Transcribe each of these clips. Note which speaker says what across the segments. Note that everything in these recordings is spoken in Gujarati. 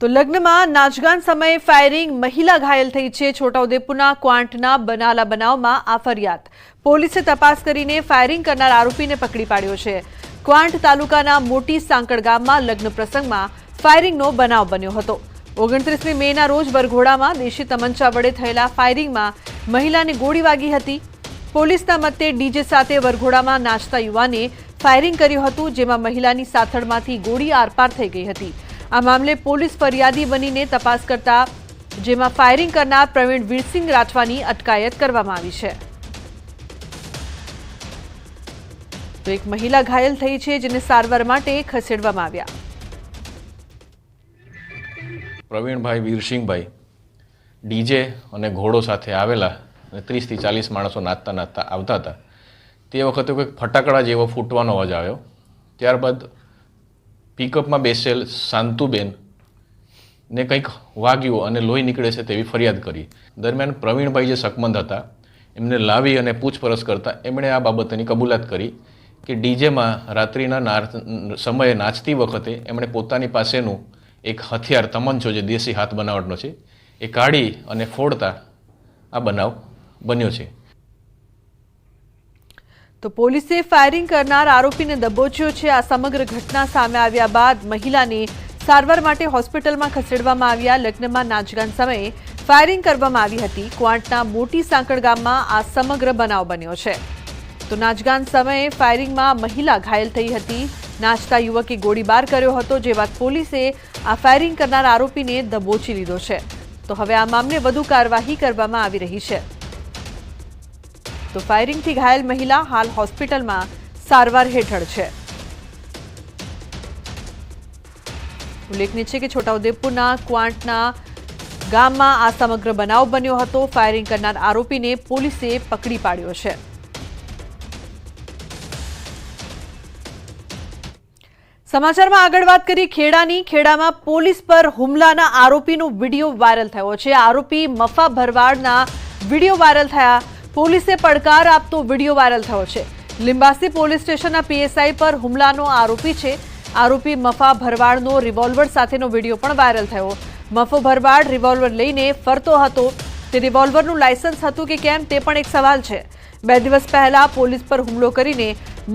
Speaker 1: તો લગ્નમાં નાચગાન સમયે ફાયરિંગ, મહિલા ઘાયલ થઈ છે। છોટાઉદેપુરના ક્વાંટના બનાલા બનાવમાં આ ફરિયાદ। પોલીસે તપાસ કરીને ફાયરિંગ કરનાર આરોપીને પકડી પાડ્યો છે। ક્વાંટ તાલુકાના મોટી સાંકળ ગામમાં લગ્ન પ્રસંગમાં ફાયરિંગનો બનાવ બન્યો હતો। 29મી મેના રોજ વરઘોડામાં દેશી તમંચા વડે થયેલા ફાયરિંગમાં મહિલાને ગોળી વાગી હતી। પોલીસના મતે ડીજે સાથે વરઘોડામાં નાચતા યુવાને ફાયરિંગ કર્યું હતું, જેમાં મહિલાની સાથળમાંથી ગોળી આરપાર થઈ ગઈ હતી। આ મામલે પોલીસ ફરિયાદી બનીને તપાસ કરતા જેમાં ફાયરિંગ કરનાર પ્રવીણ વીરસિંહ રાઠવાની અટકાયત કરવામાં આવી છે। તો એક મહિલા ઘાયલ થઈ છે, જેને સારવાર માટે ખસેડવામાં આવ્યા।
Speaker 2: પ્રવીણભાઈ વીરસિંહભાઈ ડીજે અને ઘોડો સાથે આવેલા 30 થી 40 માણસો નાચતા નાચતા આવતા હતા। તે વખતે કોઈ ફટાકડા જેવો ફૂટવાનો અવાજ આવ્યો। ત્યારબાદ પિકઅપમાં બેસેલ શાંતુબેન ને કંઈક વાગ્યું અને લોહી નીકળે છે તેવી ફરિયાદ કરી। દરમિયાન પ્રવીણભાઈ જે શકમંદ હતા એમને લાવી અને પૂછપરછ કરતા એમણે આ બાબતની કબૂલાત કરી કે ડીજેમાં રાત્રિના સમયે નાચતી વખતે એમણે પોતાની પાસેનું એક હથિયાર તમંચો જે દેશી હાથ બનાવટનો છે એ કાઢી અને ફોડતા આ બનાવ બન્યો છે।
Speaker 1: તો પોલીસે ફાયરિંગ કરનાર આરોપીને દબોચ્યો છે। આ સમગ્ર ઘટના સામે આવ્યા બાદ મહિલાને સારવાર માટે હોસ્પિટલમાં ખસેડવામાં આવ્યા। લગ્નમાં નાચગાન સમયે ફાયરિંગ કરવામાં આવી હતી। ક્વાંટના મોટી સાંકળ ગામમાં આ સમગ્ર બનાવ બન્યો છે। તો નાચગાન સમયે ફાયરિંગમાં મહિલા ઘાયલ થઈ હતી। નાચતા યુવકે ગોળીબાર કર્યો હતો, જે બાદ પોલીસે આ ફાયરિંગ કરનાર આરોપીને દબોચી લીધો છે। તો હવે આ મામલે વધુ કાર્યવાહી કરવામાં આવી રહી છે। તો ફાયરિંગથી ઘાયલ મહિલા હાલ હોસ્પિટલમાં સારવાર હેઠળ છે। ઉલ્લેખનીય છે કે છોટાઉદેપુરના ક્વાંટના ગામમાં આ સમગ્ર બનાવ બન્યો હતો। ફાયરિંગ કરનાર આરોપીને પોલીસે પકડી પાડ્યો છે। સમાચારમાં આગળ વાત કરી ખેડાની। ખેડામાં પોલીસ પર હુમલાના આરોપીનો વિડીયો વાયરલ થયો છે। આરોપી મફા ભરવાડના વિડીયો વાયરલ થયા। પોલીસે પડકાર આપતો વિડીયો વાયરલ થયો છે। લીંબાસી પોલીસ સ્ટેશનના પીએસઆઈ પર હુમલાનો આરોપી છે। આરોપી મફા ભરવાડનો રિવોલ્વર સાથેનો વિડીયો પણ વાયરલ થયો। મફો ભરવાડ રિવોલ્વર લઈને ફરતો હતો। તે રિવોલ્વરનું લાયસન્સ હતું કે કેમ તે પણ એક સવાલ છે। 2 દિવસ પહેલા પોલીસ પર હુમલો કરીને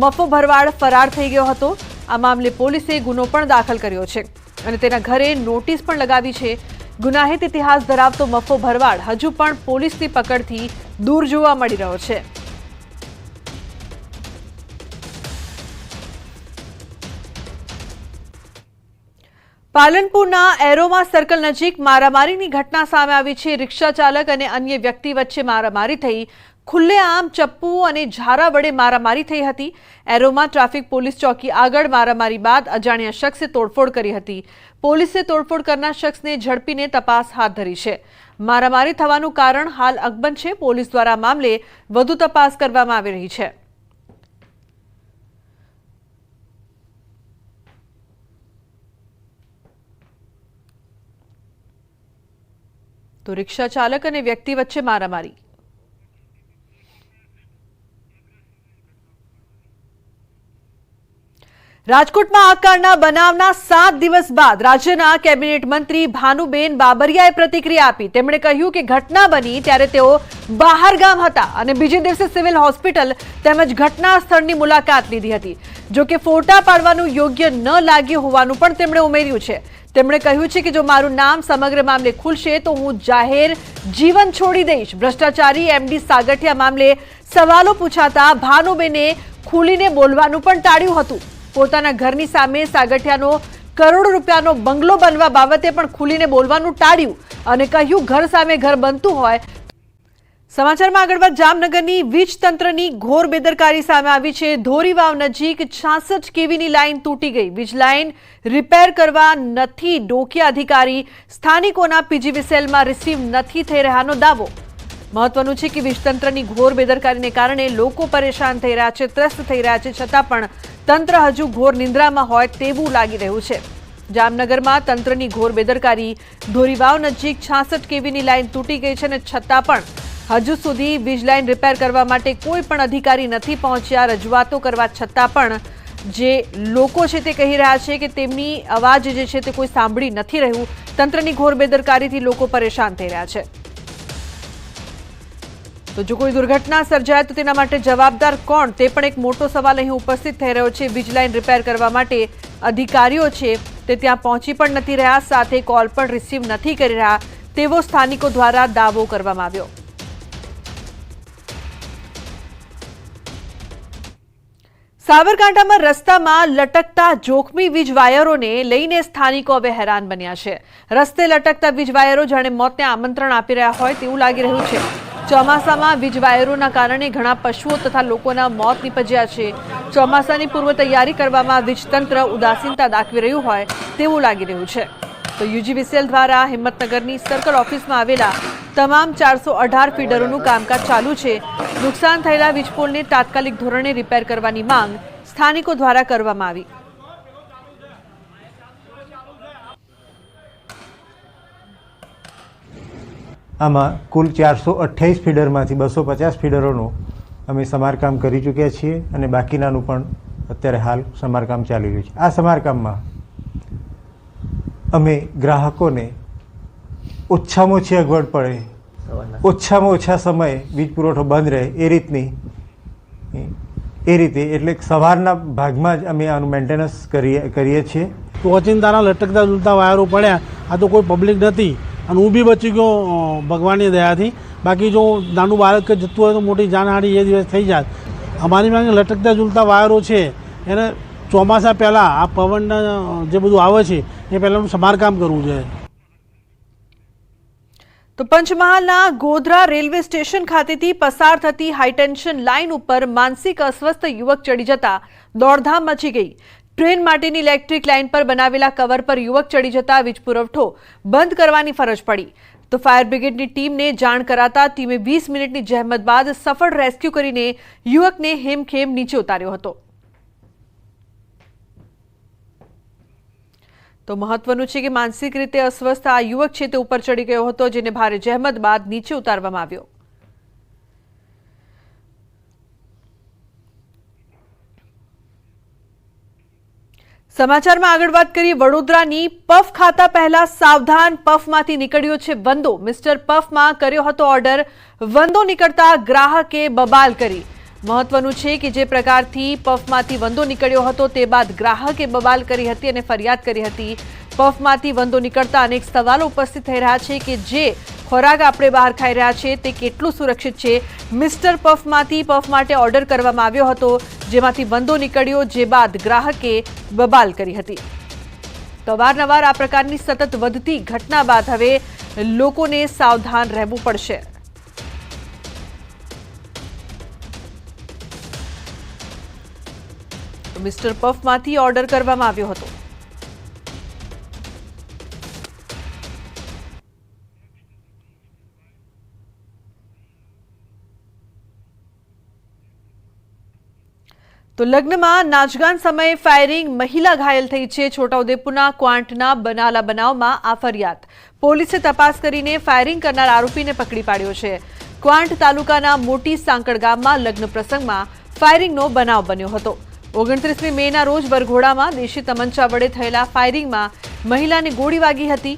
Speaker 1: મફો ભરવાડ ફરાર થઈ ગયો હતો। આ મામલે પોલીસે ગુનો પણ દાખલ કર્યો છે અને તેના ઘરે નોટિસ પણ લગાવી છે। ગુનાહિત ઇતિહાસ ધરાવતો મફો ભરવાડ હજુ પણ પોલીસની પકડથી દૂર જોવા મળી રહ્યો છે। પાલનપુરના એરોમા સર્કલ નજીક મારામારીની ઘટના સામે આવી છે। રિક્ષા ચાલક અને અન્ય વ્યક્તિ વચ્ચે મારામારી થઈ। ખુલ્લેઆમ ચપ્પુ અને ઝારા વડે મારામારી થઈ હતી। એરોમા ટ્રાફિક પોલીસ ચોકી આગળ મારામારી બાદ અજાણ્યા શખ્સે તોડફોડ કરી હતી। પોલીસે તોડફોડ કરનાર શખ્સને ઝડપીને તપાસ હાથ ધરી છે। મારામારી થવાનું કારણ હાલ અકબંધ છે। પોલીસ દ્વારા મામલે વધુ તપાસ કરવામાં આવી રહી છે। તો રિક્ષા ચાલક અને વ્યક્તિ વચ્ચે મારામારી। રાજકોટમાં આકારના બનાવના 7 દિવસ બાદ રાજ્યના કેબિનેટ મંત્રી ભાનુબેન બાબરિયાએ પ્રતિક્રિયા આપી। તેમણે કહ્યું કે ઘટના બની ત્યારે તેઓ બહાર ગામ હતા અને બીજે દિવસે સિવિલ હોસ્પિટલ તેમજ ઘટના સ્થળની મુલાકાત લીધી હતી। જો કે ફોટા પાડવાનું યોગ્ય ન લાગ્યું હોવાનું પણ તેમણે ઉમેર્યું છે। તેમણે કહ્યું છે કે જો મારું નામ સમગ્ર મામલે ખુલશે તો હું જાહેર જીવન છોડી દઈશ। ભ્રષ્ટાચારી એમડી સાગઠિયા મામલે સવાલો પૂછાતા ભાનુબેને ખુલીને બોલવાનું પણ ટાળ્યું હતું। પોતાના ઘરની સામે સાગઠિયાનો કરોડો રૂપિયાનો બંગલો બનવા બાબતે પણ ખુલીને બોલવાનું ટાળ્યું અને કહ્યું ઘર સામે ઘર બનતું હોય। સમાચારમાં આગળ વાત જામનગરની વીજ તંત્રની ઘોર બેદરકારી સામે આવી છે। ધોરીવાવ નજીક 66 કેવીની લાઇન તૂટી ગઈ। વીજ લાઇન રિપેર કરવા નથી ડોકિયા અધિકારી। સ્થાનિકોના પીજીવીસીએલમાં રિસીવ નથી થઈ રહ્યાનો દાવો। મહત્વનું છે કે વીજ તંત્રની ઘોર બેદરકારીને કારણે લોકો પરેશાન થઈ રહ્યા છે, ત્રસ્ત થઈ રહ્યા છે, છતાં પણ તંત્ર હજુ ઘોર નિંદ્રામાં હોય તેવું લાગી રહ્યું છે। જામનગરમાં તંત્રની ઘોર બેદરકારી। ધોરીવાવ નજીક 66 કેવીની લાઇન તૂટી ગઈ છે અને છતાં પણ હજુ સુધી વીજ લાઇન રિપેર કરવા માટે કોઈ પણ અધિકારી નથી પહોંચ્યા। રજૂઆતો કરવા છતાં પણ જે લોકો છે તે કહી રહ્યા છે કે તેમની અવાજ જે છે તે કોઈ સાંભળી નથી રહ્યું. તંત્રની ઘોર બેદરકારીથી લોકો પરેશાન થઈ રહ્યા છે. તો જો કોઈ દુર્ઘટના સર્જાય તો તેના માટે જવાબદાર કોણ, તે પણ એક મોટો સવાલ અહીં ઉપસ્થિત થઈ રહ્યો છે. વીજ લાઇન રિપેર કરવા માટે અધિકારીઓ છે તે ત્યાં પહોંચી પણ નથી રહ્યા, સાથે કોલ પણ રિસીવ નથી કરી રહ્યા તેવો સ્થાનિકો દ્વારા દાવો કરવામાં આવ્યો. સાબરકાંઠામાં રસ્તામાં લટકતા જોખમી વીજ વાયરોને લઈને સ્થાનિકો હવે હેરાન બન્યા છે. રસ્તે લટકતા વીજ વાયરો જાણે મોતને આમંત્રણ આપી રહ્યા હોય તેવું લાગી રહ્યું છે. ચોમાસામાં વીજ વાયરોના કારણે ઘણા પશુઓ તથા લોકોના મોત નીપજ્યા છે. ચોમાસાની પૂર્વ તૈયારી કરવામાં વીજતંત્ર ઉદાસીનતા દાખવી રહ્યું હોય તેવું લાગી રહ્યું છે. તો યુજીવીસીએલ દ્વારા હિંમતનગરની સર્કલ ઓફિસમાં આવેલા તમામ 418 ફીડરોનું કામકાજ ચાલુ છે. નુકસાન થયેલા વીજપોલને તાત્કાલિક ધોરણે રિપેર કરવાની માંગ સ્થાનિકો દ્વારા કરવામાં આવી.
Speaker 3: આમાં કુલ 428 ફીડરમાંથી 250 ફીડરોનું અમે સમારકામ કરી ચૂક્યા છીએ અને બાકીનાનું પણ અત્યારે હાલ સમારકામ ચાલી રહ્યું છે. આ સમારકામમાં અમે ગ્રાહકોને ઓછામાં ઓછી અગવડ પડે, ઓછામાં ઓછા સમયે વીજ પુરવઠો બંધ રહે એ રીતે એટલે સવારના ભાગમાં જ અમે આનું મેન્ટેનન્સ કરીએ છીએ.
Speaker 4: ઓચિંતાના લટકતા ઝૂલતા વાયરો પડ્યા, આ તો કોઈ પબ્લિક નથી અને હું બી બચી ગયો ભગવાનની દયાથી. બાકી જો નાનું બાળક જતું હોય તો મોટી જાનહાની એ દિવસ થઈ જાય. અમારી માંગે લટકતા ઝૂલતા વાયરો છે એને ચોમાસા પહેલાં આ પવનના જે બધું આવે છે એ પહેલાંનું સમારકામ કરવું જોઈએ.
Speaker 1: તો પંચમહાલના ગોધરા રેલવે સ્ટેશન ખાતેથી પસાર થતી હાઈટેન્શન લાઇન ઉપર માનસિક અસ્વસ્થ યુવક ચડી જતા દોડધામ મચી ગઈ. ટ્રેન માટેની ઇલેક્ટ્રિક લાઇન પર બનાવેલા કવર પર યુવક ચડી જતા વીજ પુરવઠો બંધ કરવાની ફરજ પડી. તો ફાયર બ્રિગેડની ટીમને જાણ કરાતા ટીમે 20 મિનિટની જહેમત બાદ સફળ રેસ્ક્યુ કરીને યુવકને હેમખેમ નીચે ઉતાર્યો હતો. તો મહત્વનું છે કે માનસિક રીતે અસ્વસ્થ આ યુવક છે તે ઉપર ચડી ગયો હતો, જેને ભારે જહેમત બાદ નીચે ઉતારવામાં આવ્યો. સમાચારમાં આગળ વાત કરીએ વડોદરાની. પફ ખાતા પહેલા સાવધાન, પફમાંથી નીકળ્યો છે વંદો. મિસ્ટર પફમાં કર્યો હતો ઓર્ડર, વંદો નીકળતા ગ્રાહકે બબાલ કરી. મહત્વનું છે કે જે પ્રકારથી પફમાંથી વંદો નીકળ્યો હતો તે બાદ ગ્રાહકે બબાલ કરી હતી અને ફરિયાદ કરી હતી. પફમાંથી વંદો નીકળતા અનેક સવાલો ઉપસ્થિત થઈ રહ્યા છે કે જે ખોરાક આપણે બહાર ખાઈ રહ્યા છે તે કેટલું સુરક્ષિત છે. મિસ્ટર પફમાંથી પફ માટે ઓર્ડર કરવામાં આવ્યો હતો, જેમાંથી વંદો નીકળ્યો, જે બાદ ગ્રાહકે બબાલ કરી હતી. તો અવારનવાર આ પ્રકારની સતત વધતી ઘટના બાદ હવે લોકોને સાવધાન રહેવું પડશે. મિસ્ટર પફમાંથી ઓર્ડર કરવામાં આવ્યો હતો. તો લગ્નમાં નાચગાન સમયે ફાયરિંગ, મહિલા ઘાયલ થઈ છે. છોટાઉદેપુરના ક્વાંટના બનાલા બનાવમાં આ ફરિયાદ. પોલીસે તપાસ કરીને ફાયરિંગ કરનાર આરોપીને પકડી પાડ્યો છે. ક્વાંટ તાલુકાના મોટી સાંકળ ગામમાં લગ્ન પ્રસંગમાં ફાયરિંગનો બનાવ બન્યો હતો. 29મી મેના રોજ વરઘોડામાં દેશી તમંચા વડે થયેલા ફાયરિંગમાં મહિલાને ગોળી વાગી હતી.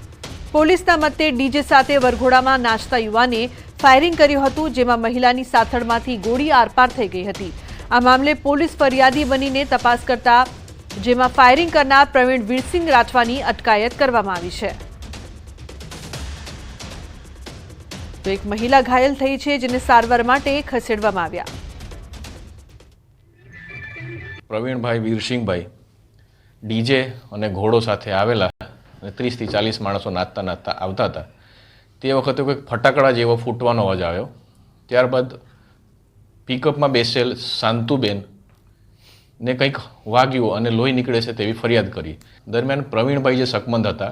Speaker 1: પોલીસના મતે ડીજે સાથે વરઘોડામાં નાચતા યુવાને ફાયરિંગ કર્યું હતું, જેમાં મહિલાની સાથળમાંથી ગોળી આરપાર થઈ ગઈ હતી. આ મામલે પોલીસ ફરિયાદી બનીને તપાસ કરતા જેમાં ફાયરિંગ કરનાર પ્રવીણ વીરસિંહ રાઠવાની અટકાયત કરવામાં આવી છે. તો એક મહિલા ઘાયલ થઈ છે, જેને સારવાર માટે ખસેડવામાં આવ્યા.
Speaker 2: પ્રવીણભાઈ વીરસિંહભાઈ ડીજે અને ઘોડો સાથે આવેલા અને 30થી 40 માણસો નાચતા નાચતા આવતા હતા. તે વખતે કોઈક ફટાકડા જેવો ફૂટવાનો અવાજ આવ્યો. ત્યારબાદ પિકઅપમાં બેસેલ શાંતુબેન ને કંઈક વાગ્યું અને લોહી નીકળે છે તેવી ફરિયાદ કરી. દરમિયાન પ્રવીણભાઈ જે શકમંદ હતા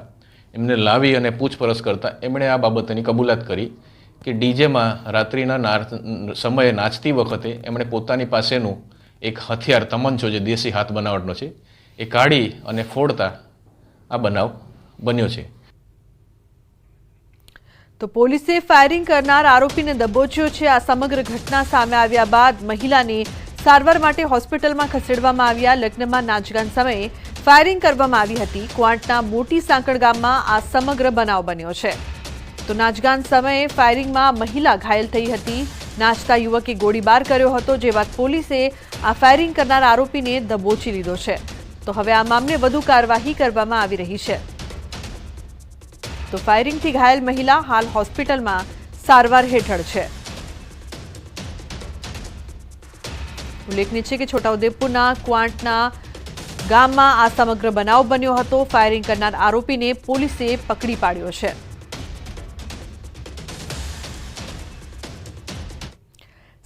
Speaker 2: એમને લાવી અને પૂછપરછ કરતા એમણે આ બાબતની કબૂલાત કરી કે ડીજેમાં રાત્રિના સમયે નાચતી વખતે એમણે પોતાની પાસેનું એક હથિયાર તમંચો જે દેશી હાથ બનાવટનો છે એ કાઢી અને ફોડતા આ બનાવ બન્યો છે.
Speaker 1: તો પોલીસે ફાયરિંગ કરનાર આરોપીને દબોચ્યો છે. આ સમગ્ર ઘટના સામે આવ્યા બાદ મહિલાને સારવાર માટે હોસ્પિટલમાં ખસેડવામાં આવ્યા. લગ્નમાં નાચગાન સમયે ફાયરિંગ કરવામાં આવી હતી. ક્વાંટના મોટી સાંકળ ગામમાં આ સમગ્ર બનાવ બન્યો છે. તો નાચગાન સમયે ફાયરિંગમાં મહિલા ઘાયલ થઈ હતી. નાચતા યુવકે ગોળીબાર કર્યો હતો, જે બાદ પોલીસે આ ફાયરિંગ કરનાર આરોપીને દબોચી લીધો છે. તો હવે આ મામલે વધુ કાર્યવાહી કરવામાં આવી રહી છે. તો ફાયરિંગથી ઘાયલ મહિલા હાલ હોસ્પિટલમાં સારવાર હેઠળ છે. ઉલ્લેખનીય છે કે છોટાઉદેપુરના ક્વાંટના ગામમાં આ સમગ્ર બનાવ બન્યો હતો. ફાયરિંગ કરનાર આરોપીને પોલીસે પકડી પાડ્યો છે.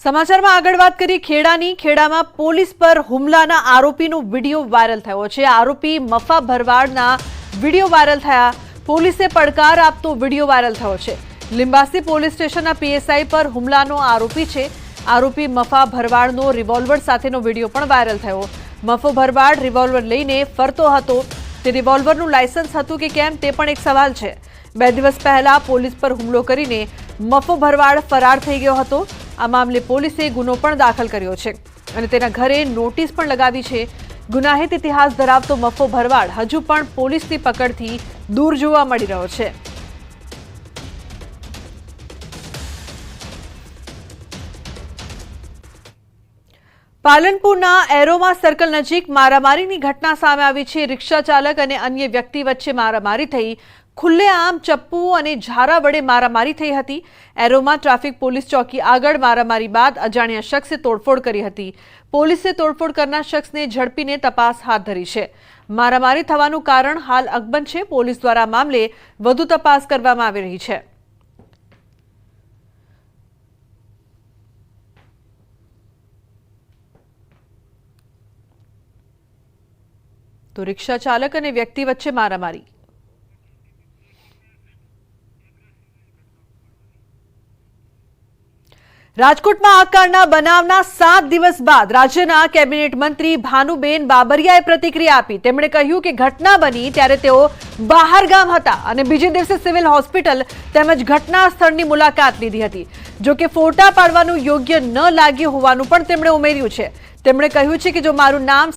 Speaker 1: સમાચારમાં આગળ વાત કરી ખેડાની. ખેડામાં પોલીસ પર હુમલાના આરોપીનો વિડીયો વાયરલ થયો છે. આરોપી મફા ભરવાડના વિડીયો વાયરલ થયા. પોલીસે પડકાર આપતો વિડીયો વાયરલ થયો છે. લિંબાસી પોલીસ સ્ટેશનના પીએસઆઈ પર હુમલાનો આરોપી છે. આરોપી મફા ભરવાડનો રિવોલ્વર સાથેનો વિડીયો પણ વાયરલ થયો. મફો ભરવાડ રિવોલ્વર લઈને ફરતો હતો. તે રિવોલ્વરનું લાયસન્સ હતું કે કેમ તે પણ એક સવાલ છે. 2 દિવસ પહેલા પોલીસ પર હુમલો કરીને મફો ભરવાડ ફરાર થઈ ગયો હતો. આ મામલે પોલીસે ગુનો પણ દાખલ કર્યો છે અને તેના ઘરે નોટિસ પણ લગાવી છે. ગુનાહિત ઇતિહાસ ધરાવતો મફો ભરવાડ હજુ પણ પોલીસની પકડથી દૂર જોવા મળી રહ્યો છે. પાલનપુરના એરોમા સર્કલ નજીક મારામારીની ઘટના સામે આવી છે. રિક્ષા ચાલક અને અન્ય વ્યક્તિ વચ્ચે મારામારી થઈ. ખુલ્લેઆમ ચપ્પુ અને ઝારા વડે મારામારી થઈ હતી. એરોમા ટ્રાફિક પોલીસ ચોકી આગળ મારામારી બાદ અજાણ્યા શખ્સે તોડફોડ કરી હતી. પોલીસે તોડફોડ કરનાર શખ્સને ઝડપીને તપાસ હાથ ધરી છે. મારામારી થવાનું કારણ હાલ અકબંધ છે. પોલીસ દ્વારા આ મામલે વધુ તપાસ કરવામાં આવી રહી છે. તો રિક્ષા ચાલક અને વ્યક્તિ વચ્ચે મારામારી. રાજકોટમાં આ કાંડના બનાવના 7 દિવસ બાદ રાજ્યના કેબિનેટ મંત્રી ભાનુબેન બાબરિયાએ પ્રતિક્રિયા આપી. તેમણે કહ્યું કે ઘટના બની ત્યારે તેઓ બહાર ગામ હતા અને બીજે દિવસે સિવિલ હોસ્પિટલ તેમજ ઘટના સ્થળની મુલાકાત લીધી હતી. જો કે ફોટા પાડવાનું યોગ્ય ન લાગ્યું હોવાનું પણ તેમણે ઉમેર્યું છે. તેમણે કહ્યું છે કે જો મારું નામ